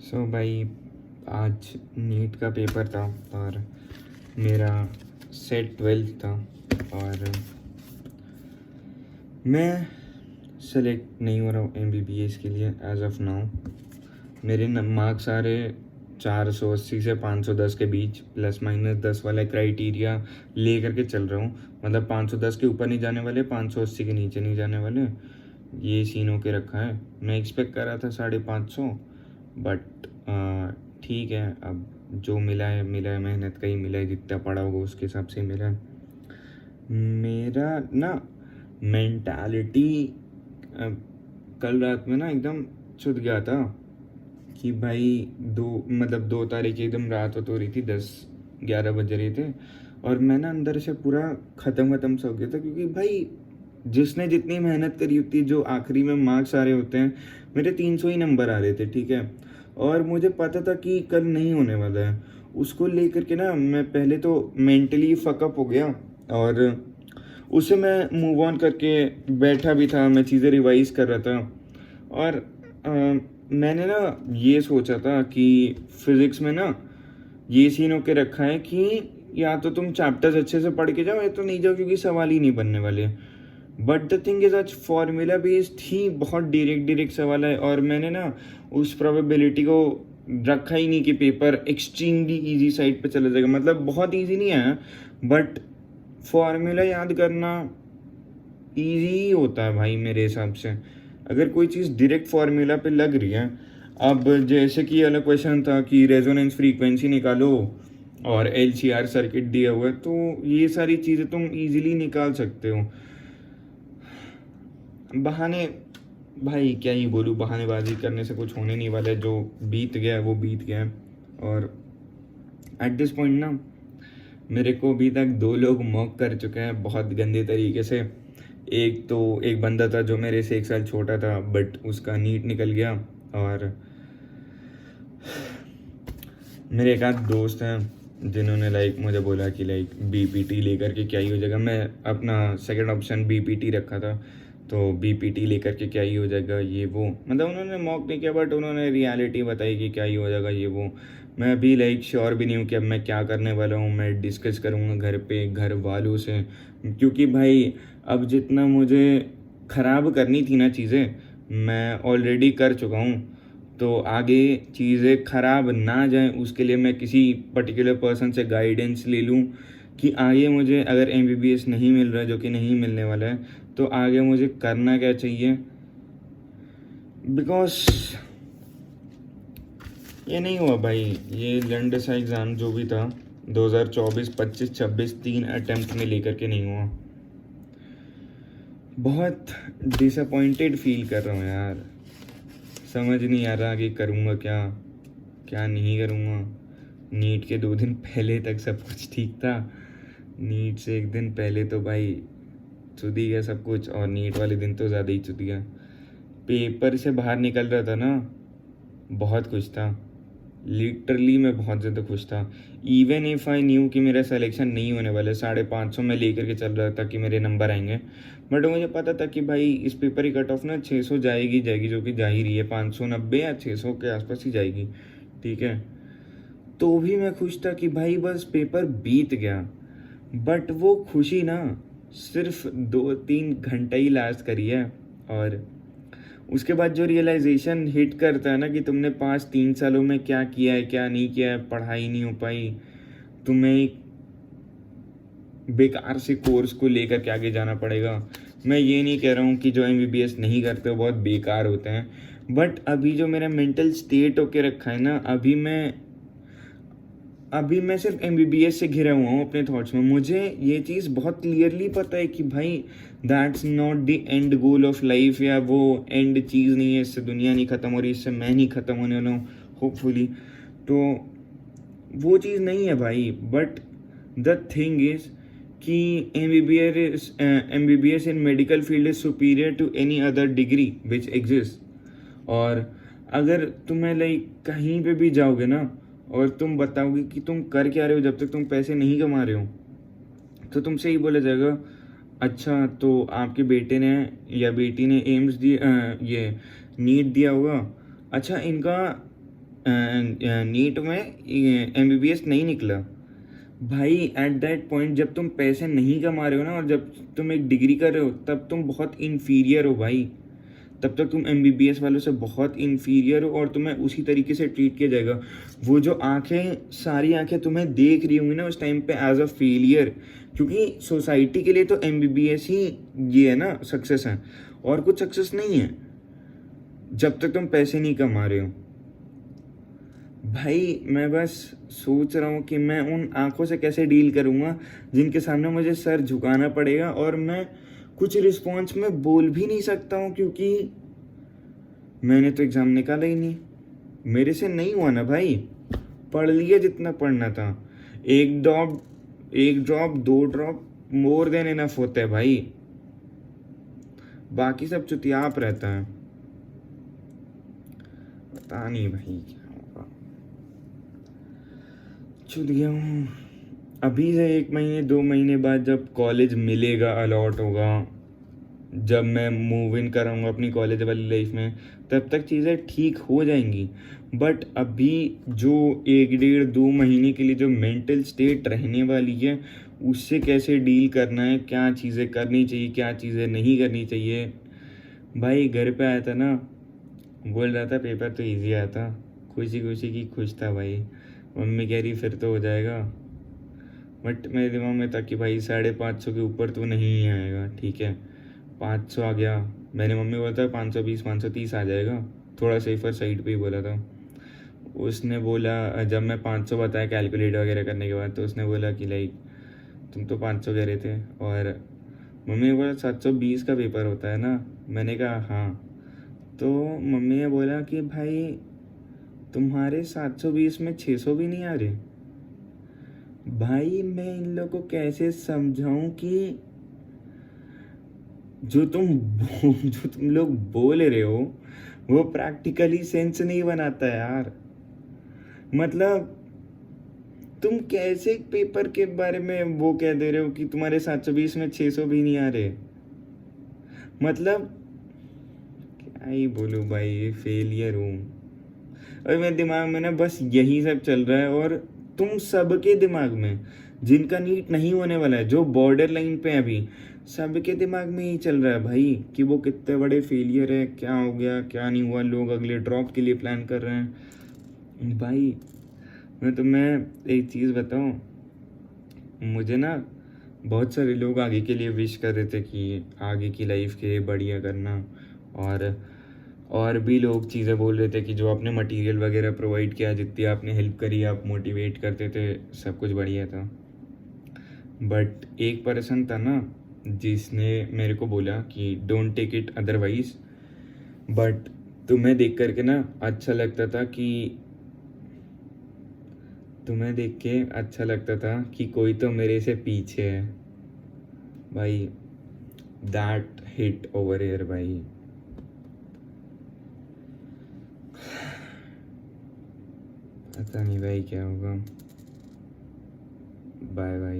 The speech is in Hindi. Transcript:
भाई, आज नीट का पेपर था और मेरा सेट 12th था और मैं सेलेक्ट नहीं हो रहा हूँ MBBS के लिए एज ऑफ नाउ। मेरे मार्क्स आ रहे 480 से 510 के बीच, प्लस माइनस 10 वाला क्राइटेरिया ले करके चल रहा हूँ। मतलब 510 के ऊपर नहीं जाने वाले, 580 के नीचे नहीं जाने वाले, ये सीन होके रखा है। मैं एक्सपेक्ट कर रहा था 550, बट ठीक है, अब जो मिला है मेहनत का ही मिला है, जितना पड़ा होगा उसके हिसाब से मिला है। मेरा ना मेंटालिटी कल रात में ना एकदम छूट गया था कि भाई 2 तारीख एकदम रात हो रही थी, 10-11 बज रहे थे और मैं ना अंदर से पूरा ख़त्म सा हो गया था, क्योंकि भाई जिसने जितनी मेहनत करी होती है, जो आखिरी में मार्क्स आ रहे होते हैं, मेरे 300 ही नंबर आ रहे थे, ठीक है। और मुझे पता था कि कल नहीं होने वाला है। उसको लेकर के ना मैं पहले तो मेंटली फकअप हो गया और उससे मैं मूव ऑन करके बैठा भी था, मैं चीज़ें रिवाइज कर रहा था। और मैंने ना ये सोचा था कि फिज़िक्स में ना ये सीन होके रखा है कि या तो तुम चैप्टर्स अच्छे से पढ़ के जाओ या तो नहीं जाओ, क्योंकि सवाल ही नहीं बनने वाले। बट द थिंग इज, आज फॉर्मूला बेस्ड ही बहुत डायरेक्ट सवाल है और मैंने ना उस प्रोबेबिलिटी को रखा ही नहीं कि पेपर एक्सट्रीमली इजी साइड पे चला जाएगा। मतलब बहुत इजी नहीं है, बट फॉर्मूला याद करना इजी ही होता है भाई मेरे हिसाब से। अगर कोई चीज़ डायरेक्ट फार्मूला पे लग रही है, अब जैसे कि अलग क्वेश्चन था कि रेजोनेंस फ्रीक्वेंसी निकालो और LCR सर्किट दिया हुआ है, तो ये सारी चीज़ें तुम इजीली निकाल सकते हो। बहाने, भाई क्या ही बोलूँ, बहानेबाजी करने से कुछ होने नहीं वाला है। जो बीत गया है वो बीत गया है। और एट दिस पॉइंट ना मेरे को अभी तक 2 लोग मॉक कर चुके हैं बहुत गंदे तरीके से। एक बंदा था जो मेरे से 1 साल छोटा था, बट उसका नीट निकल गया। और मेरे एक आध दोस्त हैं जिन्होंने मुझे बोला कि BPT लेकर के क्या ही हो जाएगा। मैं अपना सेकंड ऑप्शन BPT रखा था, तो BPT लेकर के क्या ही हो जाएगा ये वो। मतलब उन्होंने मॉक नहीं किया, बट उन्होंने रियलिटी बताई कि क्या ही हो जाएगा ये वो। मैं अभी श्योर भी नहीं हूँ कि अब मैं क्या करने वाला हूँ। मैं डिस्कस करूँगा घर पे घर वालों से, क्योंकि भाई अब जितना मुझे ख़राब करनी थी ना चीज़ें, मैं ऑलरेडी कर चुका हूँ। तो आगे चीज़ें ख़राब ना जाएं, उसके लिए मैं किसी पर्टिकुलर पर्सन से गाइडेंस ले लूँ कि आगे मुझे अगर MBBS नहीं मिल रहा है, जो कि नहीं मिलने वाला है, तो आगे मुझे करना क्या चाहिए। बिकॉज ये नहीं हुआ भाई, ये लंड सा एग्ज़ाम जो भी था 2024, 25, 26 3 अटेम्प्ट में लेकर के नहीं हुआ। बहुत डिसअपॉइंटेड फील कर रहा हूँ यार। समझ नहीं आ रहा आगे करूँगा क्या क्या नहीं करूँगा। नीट के 2 दिन पहले तक सब कुछ ठीक था, नीट से 1 दिन पहले तो भाई चुदी गया सब कुछ, और नीट वाले दिन तो ज़्यादा ही चुद गया। पेपर से बाहर निकल रहा था ना, बहुत कुछ था, लिटरली मैं बहुत ज़्यादा खुश था। इवन इफ़ आई न्यू कि मेरा सिलेक्शन नहीं होने वाला, 550 में लेकर के चल रहा था कि मेरे नंबर आएंगे, बट मुझे पता था कि भाई इस पेपर की कट ऑफ ना 600 जाएगी, जो कि जा ही रही है, 590 या 600 के आसपास ही जाएगी, ठीक है। तो भी मैं खुश था कि भाई बस पेपर बीत गया। बट वो खुशी ना सिर्फ 2-3 घंटा ही लास्ट करी है, और उसके बाद जो रियलाइजेशन हिट करता है ना कि तुमने 3 सालों में क्या किया है क्या नहीं किया है, पढ़ाई नहीं हो पाई, तुम्हें एक बेकार से कोर्स को लेकर के आगे जाना पड़ेगा। मैं ये नहीं कह रहा हूँ कि जो MBBS नहीं करते वो बहुत बेकार होते हैं, बट अभी जो मेरा मेंटल स्टेट होके रखा है ना, अभी मैं सिर्फ MBBS से घिरा हुआ हूँ अपने थॉट्स में। मुझे ये चीज़ बहुत क्लियरली पता है कि भाई that's not the end goal of life, या वो एंड चीज़ नहीं है, इससे दुनिया नहीं ख़त्म हो रही, इससे मैं नहीं ख़त्म होने वाला हूँ होपफुली। तो वो चीज़ नहीं है भाई। बट द थिंग इज़ कि MBBS in medical field is superior to any other degree which exist. और अगर तुम्हें कहीं पे भी जाओगे ना और तुम बताओगे कि तुम कर क्या रहे हो जब तक तुम पैसे नहीं कमा रहे हो, तो तुमसे ही बोला जाएगा, अच्छा तो आपके बेटे ने या बेटी ने ये नीट दिया होगा, अच्छा इनका नीट में एमबीबीएस नहीं निकला। भाई एट दैट पॉइंट जब तुम पैसे नहीं कमा रहे हो ना, और जब तुम एक डिग्री कर रहे हो, तब तुम बहुत इन्फीरियर हो भाई। तब तक तुम एमबीबीएस वालों से बहुत इन्फीरियर हो, और तुम्हें उसी तरीके से ट्रीट किया जाएगा। वो जो आंखें, सारी आंखें तुम्हें देख रही होंगी ना उस टाइम पे एज अ फेलियर, क्योंकि सोसाइटी के लिए तो एमबीबीएस ही ये है ना सक्सेस है, और कुछ सक्सेस नहीं है जब तक तुम पैसे नहीं कमा रहे हो। भाई मैं बस सोच रहा हूँ कि मैं उन आंखों से कैसे डील करूँगा जिनके सामने मुझे सर झुकाना पड़ेगा, और मैं कुछ रिस्पॉन्स में बोल भी नहीं सकता हूँ, क्योंकि मैंने तो एग्ज़ाम निकाला ही नहीं, मेरे से नहीं हुआ ना भाई। पढ़ लिया जितना पढ़ना था, एक drop 2 drop more than enough होता है भाई, बाकी सब चुतियाप रहता है। पता नहीं भाई क्या होगा। चुत गया हूँ। अभी से 1 महीने 2 महीने बाद जब कॉलेज मिलेगा, अलॉट होगा, जब मैं मूव इन कराऊंगा अपनी कॉलेज वाली लाइफ में, तब तक चीज़ें ठीक हो जाएंगी। बट अभी जो 1 1.5 2 महीने के लिए जो मेंटल स्टेट रहने वाली है, उससे कैसे डील करना है, क्या चीज़ें करनी चाहिए, क्या चीज़ें नहीं करनी चाहिए। भाई घर पे आया था ना, बोल रहा था पेपर तो इजी आया था, खुशी खुशी की खुश था भाई। मम्मी कह रही फिर तो हो जाएगा, बट मेरे दिमाग में था कि भाई 550 के ऊपर तो नहीं आएगा, ठीक है 500 आ गया। मैंने मम्मी बोला था 520 530 आ जाएगा, थोड़ा सेफर साइड पे ही बोला था। उसने बोला, जब मैं 500 बताया कैलकुलेट वगैरह करने के बाद, तो उसने बोला कि लाइक तुम तो 500 कह रहे थे, और मम्मी ने बोला 720 का पेपर होता है ना। मैंने कहा हाँ। तो मम्मी ने बोला कि भाई तुम्हारे 720 में 600 भी नहीं आ रहे। भाई मैं इन लोगों को कैसे समझाऊं कि जो तुम लोग बोल रहे हो वो प्रैक्टिकली सेंस नहीं बनाता यार। मतलब तुम कैसे एक पेपर के बारे में वो कह दे रहे हो कि तुम्हारे 720 में 600 भी नहीं आ रहे। मतलब क्या ही बोलूं भाई, फेलियर हूँ। और मेरे दिमाग में ना बस यही सब चल रहा है, और तुम सबके दिमाग में जिनका नीट नहीं होने वाला है, जो बॉर्डर लाइन पे है अभी, सबके दिमाग में यही चल रहा है भाई कि वो कितने बड़े फेलियर है, क्या हो गया क्या नहीं हुआ, लोग अगले ड्रॉप के लिए प्लान कर रहे हैं। भाई मैं तुम्हें एक चीज़ बताऊं, मुझे ना बहुत सारे लोग आगे के लिए विश कर रहे थे कि आगे की लाइफ के लिए बढ़िया करना, और भी लोग चीज़ें बोल रहे थे कि जो आपने मटेरियल वगैरह प्रोवाइड किया, जितनी आपने हेल्प करी, आप मोटिवेट करते थे, सब कुछ बढ़िया था। बट एक पर्सन था ना जिसने मेरे को बोला कि don't take it otherwise. But तुम्हें देख करके ना अच्छा लगता था कि तुम्हें देख के अच्छा लगता था कि कोई तो मेरे से पीछे है भाई। दैट हिट ओवर एयर भाई। पता नहीं भाई क्या होगा। Bye bye.